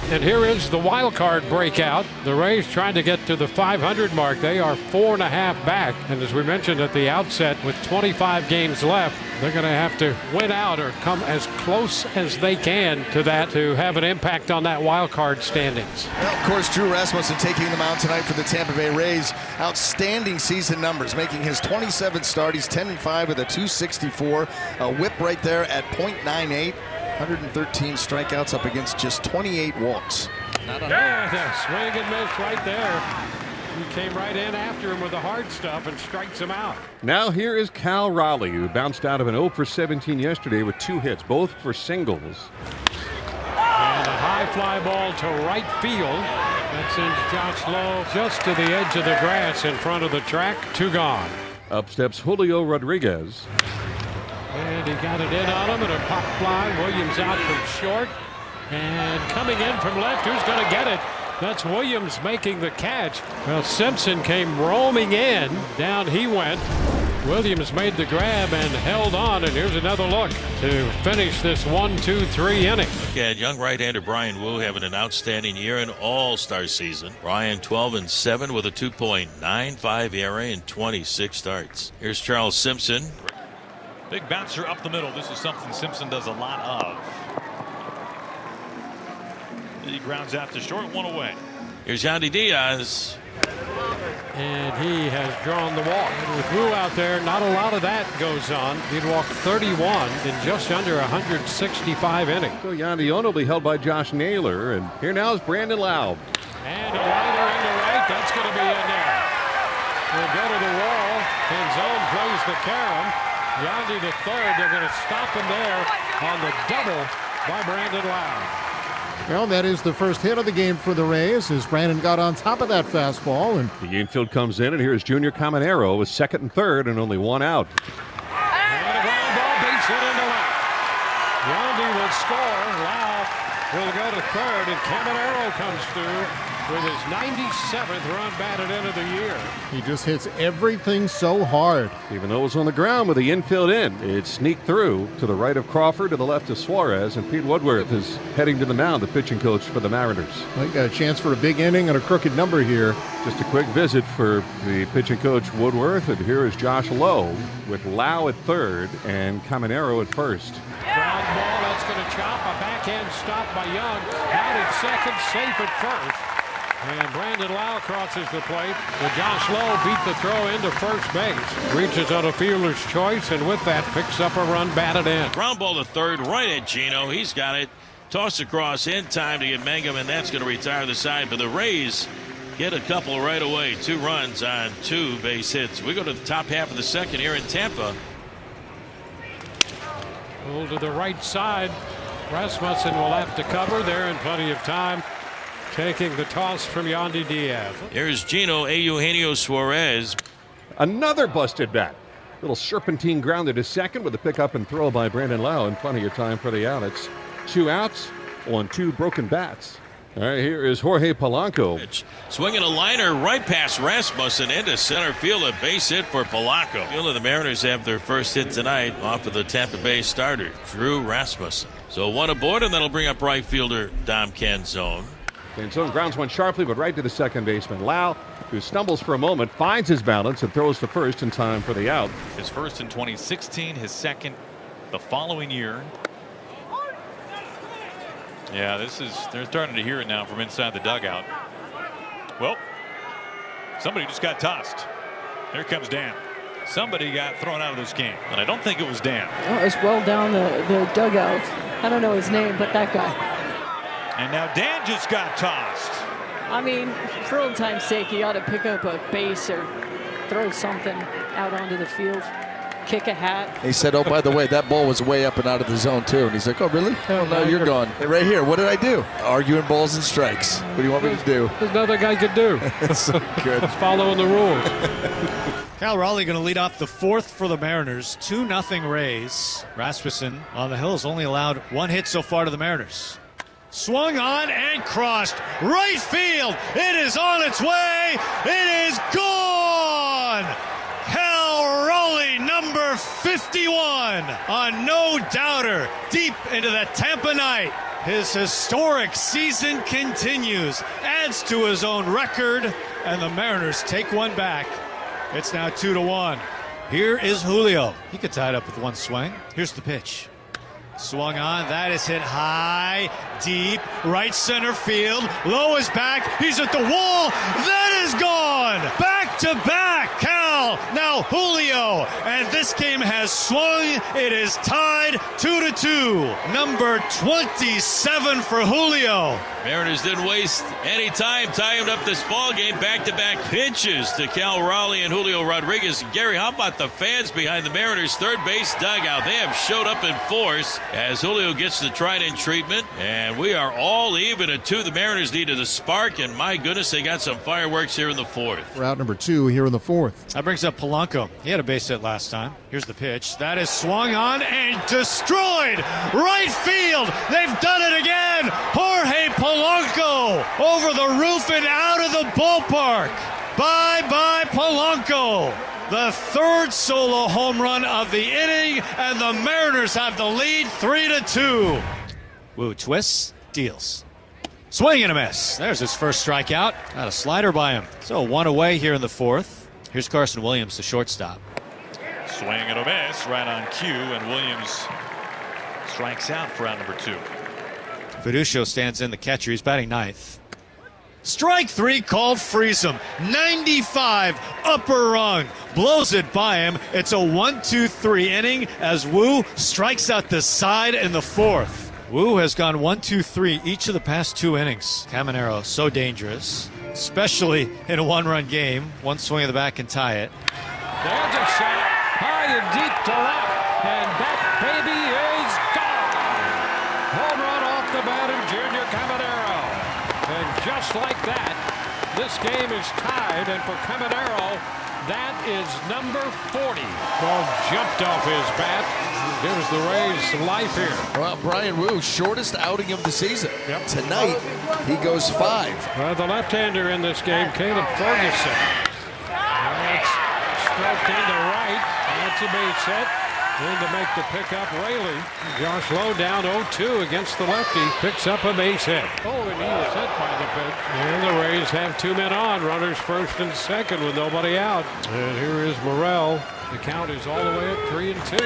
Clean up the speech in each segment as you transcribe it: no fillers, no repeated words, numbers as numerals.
And here is the wild card breakout. The Rays trying to get to the 500 mark. They are 4.5 back. And as we mentioned at the outset, with 25 games left, they're going to have to win out or come as close as they can to that to have an impact on that wild card standings. Well, of course, Drew Rasmussen taking them out tonight for the Tampa Bay Rays. Outstanding season numbers, making his 27th start. He's 10-5 with a .264, a whip right there at .98. 113 strikeouts up against just 28 walks. Yeah, swing and miss right there. He came right in after him with the hard stuff and strikes him out. Now here is Cal Raleigh, who bounced out of an 0 for 17 yesterday with 2 hits, both for singles. And a high fly ball to right field. That sends Josh Lowe just to the edge of the grass in front of the track. 2 gone. Up steps Julio Rodriguez. And he got it in on him, and a pop fly. Williams out from short. And coming in from left, who's going to get it? That's Williams making the catch. Well, Simpson came roaming in. Down he went. Williams made the grab and held on. And here's another look to finish this 1-2-3 inning. Look at young right-hander Brian Wu having an outstanding year in all-star season. Brian 12-7 with a 2.95 ERA in 26 starts. Here's Charles Simpson. Big bouncer up the middle. This is something Simpson does a lot of. He grounds out to short, 1 away. Here's Yandy Diaz. And he has drawn the walk. And with Wu out there, not a lot of that goes on. He'd walk 31 in just under 165 innings. So Yandy will be held by Josh Naylor. And here now is Brandon Lau. And a liner into right. That's going to be in there. We'll go to the wall. And zone plays the carom. Yandy to third. They're going to stop him there on the double by Brandon Lau. Well, that is the first hit of the game for the Rays as Brandon got on top of that fastball. And the infield comes in, and here's Junior Caminero with second and third and only 1 out. And a ground ball, base hit into left. Yandy will score. Lau will go to third, and Caminero comes through with his 97th run batted in of the year. He just hits everything so hard. Even though it was on the ground with the infield in, it sneaked through to the right of Crawford, to the left of Suarez, and Pete Woodworth is heading to the mound, the pitching coach for the Mariners. Well, he got a chance for a big inning and a crooked number here. Just a quick visit for the pitching coach Woodworth, and here is Josh Lowe with Lau at third and Caminero at first. Ground ball, that's going to chop. A backhand stop by Young. Out at second, safe at first. And Brandon Lau crosses the plate. And Josh Lowe beat the throw into first base. Reaches on a fielder's choice, and with that picks up a run batted in. Ground ball to third, right at Gino. He's got it. Toss across in time to get Mangum, and that's going to retire the side. But the Rays get a couple right away. 2 runs on 2 base hits. We go to the top half of the second here in Tampa. Pull to the right side. Rasmussen will have to cover there in plenty of time. Taking the toss from Yandy Diaz. Here's Gino Eugenio Suarez. Another busted bat. Little serpentine grounded to second with a pickup and throw by Brandon Lau, and plenty of time for the out. It's 2 outs on 2 broken bats. All right, here is Jorge Polanco. Swinging a liner right past Rasmussen into center field. A base hit for Polanco. The Mariners have their first hit tonight off of the Tampa Bay starter, Drew Rasmussen. So 1 aboard, and that'll bring up right fielder Dom Canzone. Canzone grounds one sharply, but right to the second baseman. Lau, who stumbles for a moment, finds his balance and throws to first in time for the out. His first in 2016, his second the following year. Yeah, they're starting to hear it now from inside the dugout. Well, somebody just got tossed. Here comes Dan. Somebody got thrown out of this game, and I don't think it was Dan. Oh, it was well down the dugout. I don't know his name, but that guy. And now Dan just got tossed. I mean, for old time's sake, he ought to pick up a base or throw something out onto the field. Kick a hat. He said, oh, by the way, that ball was way up and out of the zone, too. And he's like, oh, really? Oh, no, you're gone. Hey, right here, what did I do? Arguing balls and strikes. What do you want me to do? There's nothing I could do. That's so good. Just following the rules. Cal Raleigh going to lead off the 4th for the Mariners. 2-0 Rays. Rasmussen on the hill has only allowed 1 hit so far to the Mariners. Swung on and crossed. Right field. It is on its way. It is gone. Cal Raleigh, number 51. A no-doubter deep into the Tampa night. His historic season continues, adds to his own record, and the Mariners take one back. It's now 2-1. Here is Julio. He could tie it up with one swing. Here's the pitch. Swung on. That is hit high, deep, right center field. Low is back. He's at the wall. That is gone. Back to back. Cal. Now Julio. And this game has swung. It is tied 2-2. Number 27 for Julio. Mariners didn't waste any time tying up this ball game. Back-to-back pitches to Cal Raleigh and Julio Rodriguez. Gary, how about the fans behind the Mariners' third base dugout? They have showed up in force as Julio gets the trident treatment, and we are all even at 2. The Mariners needed a spark, and my goodness, they got some fireworks here in the 4th. We're out number 2 here in the 4th. That brings up Polanco. He had a base hit last time. Here's the pitch. That is swung on and destroyed. Right field. They've done it again. Jorge Polanco over the roof and out of the ballpark. Bye-bye Polanco. The third solo home run of the inning, and the Mariners have the lead 3-2. Woo twists, deals. Swing and a miss. There's his first strikeout. Got a slider by him. So 1 away here in the 4th. Here's Carson Williams, the shortstop. Swing and a miss right on cue, and Williams strikes out for round number 2. Fiducio stands in, the catcher. He's batting 9th. Strike 3 called, frees him. 95 upper rung. Blows it by him. It's a 1-2-3 inning as Woo strikes out the side in the 4th. Woo has gone 1-2-3 each of the past 2 innings. Caminero, so dangerous, especially in a 1-run game. One swing of the bat can tie it. There's a shot high and deep to left, and that baby is gone. Home run off the bat of Junior Caminero. And just like that, this game is tied, and for Caminero, that is number 40. Ball jumped off his bat. Gives the Rays life here. Well, Brian Woo, shortest outing of the season. Yep. Tonight, he goes 5. Well, the left-hander in this game, Caleb Ferguson. That's stroked into right. That's a base hit. In to make the pickup, Raley. Josh Lowe down 0-2 against the lefty. Picks up a base hit. Oh, and he was hit by the pitch. And the Rays have 2 men on. Runners first and second with nobody out. And here is Morrell. The count is all the way at 3-2.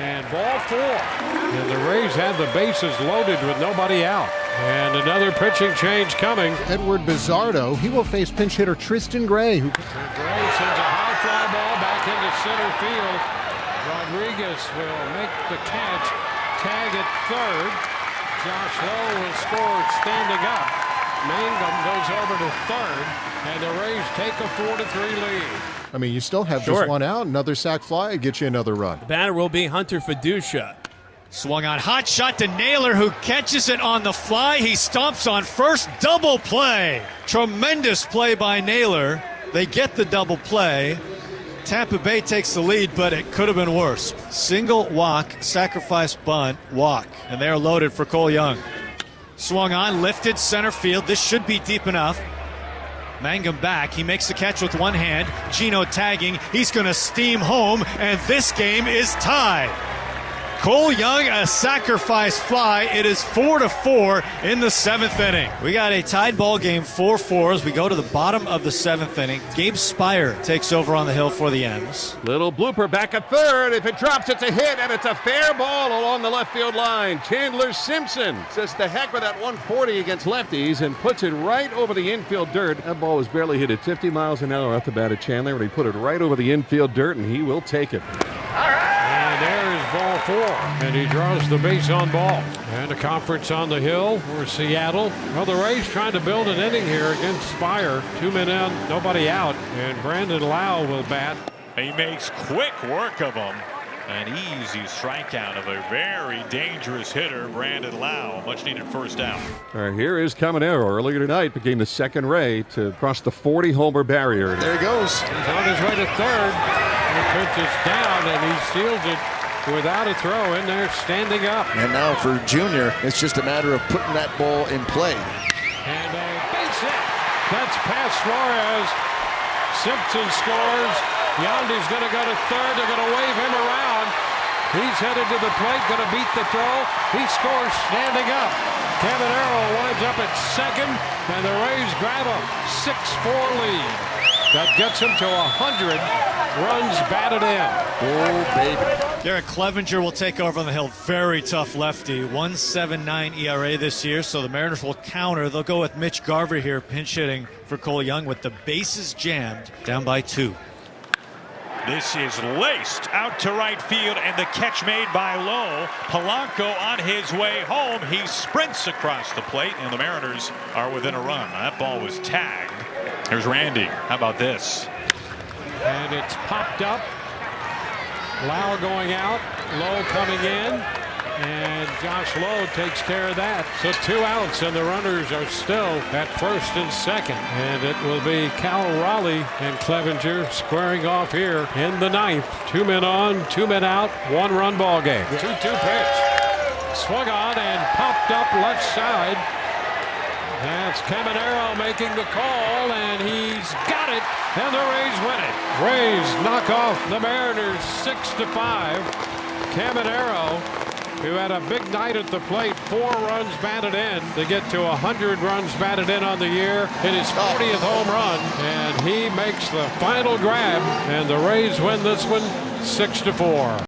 And ball 4. And the Rays have the bases loaded with nobody out. And another pitching change coming. Edward Bizzardo, he will face pinch hitter Tristan Gray. Gray sends a high fly ball back into center field. Rodriguez will make the catch. Tag at third. Josh Lowe will score standing up. Mangum goes over to third. And the Rays take a 4-3 lead. I mean, you still have just one out. Another sac fly, get you another run. The batter will be Hunter Fiducia. Swung on, hot shot to Naylor, who catches it on the fly. He stomps on first, double play. Tremendous play by Naylor. They get the double play. Tampa Bay takes the lead, but it could have been worse. Single walk, sacrifice bunt, walk. And they're loaded for Cole Young. Swung on, lifted center field. This should be deep enough. Mangum back. He makes the catch with one hand. Gino tagging. He's going to steam home, and this game is tied. Cole Young, a sacrifice fly. It is 4-4 in the 7th inning. We got a tied ball game, 4-4 as we go to the bottom of the 7th inning. Gabe Spire takes over on the hill for the M's. Little blooper back at third. If it drops, it's a hit, and it's a fair ball along the left field line. Chandler Simpson says the heck with that 140 against lefties and puts it right over the infield dirt. That ball was barely hit at 50 miles an hour off the bat of Chandler, and he put it right over the infield dirt, and he will take it. And there is ball 4, and he draws the base on ball. And a conference on the hill for Seattle. Well, the Rays trying to build an inning here against Spire. 2 men in, nobody out, and Brandon Lau will bat. He makes quick work of him. An easy strikeout of a very dangerous hitter, Brandon Lau. Much needed first out. All right, here is Caminero. Earlier tonight became the second Ray to cross the 40-homer barrier. There he goes. He's on his way to third. The pitch is down, and he steals it without a throw in there, standing up. And now for Junior, it's just a matter of putting that ball in play. And a base hit. That's past Suarez. Simpson scores. Yandy's going to go to third. They're going to wave him around. He's headed to the plate, going to beat the throw. He scores standing up. Caminero winds up at second, and the Rays grab a 6-4 lead. That gets him to 100 runs batted in. Oh, baby. Garrett Clevenger will take over on the hill. Very tough lefty. 1.79 ERA this year, so the Mariners will counter. They'll go with Mitch Garver here, pinch hitting for Cole Young with the bases jammed, down by 2. This is laced out to right field, and the catch made by Lowe. Polanco on his way home. He sprints across the plate, and the Mariners are within a run. That ball was tagged. Here's Randy. How about this? And it's popped up. Lau going out. Lowe coming in. And Josh Lowe takes care of that. So 2 outs, and the runners are still at first and second. And it will be Cal Raleigh and Clevenger squaring off here in the 9th. 2 men on, 2 men out, 1-run ball game. 2-2 pitch. Swung on and popped up left side. That's Caminero making the call, and he's got it, and the Rays win it. Rays knock off the Mariners 6-5. Caminero, who had a big night at the plate, 4 runs batted in to get to 100 runs batted in on the year, hit his 40th home run, and he makes the final grab, and the Rays win this one 6-4.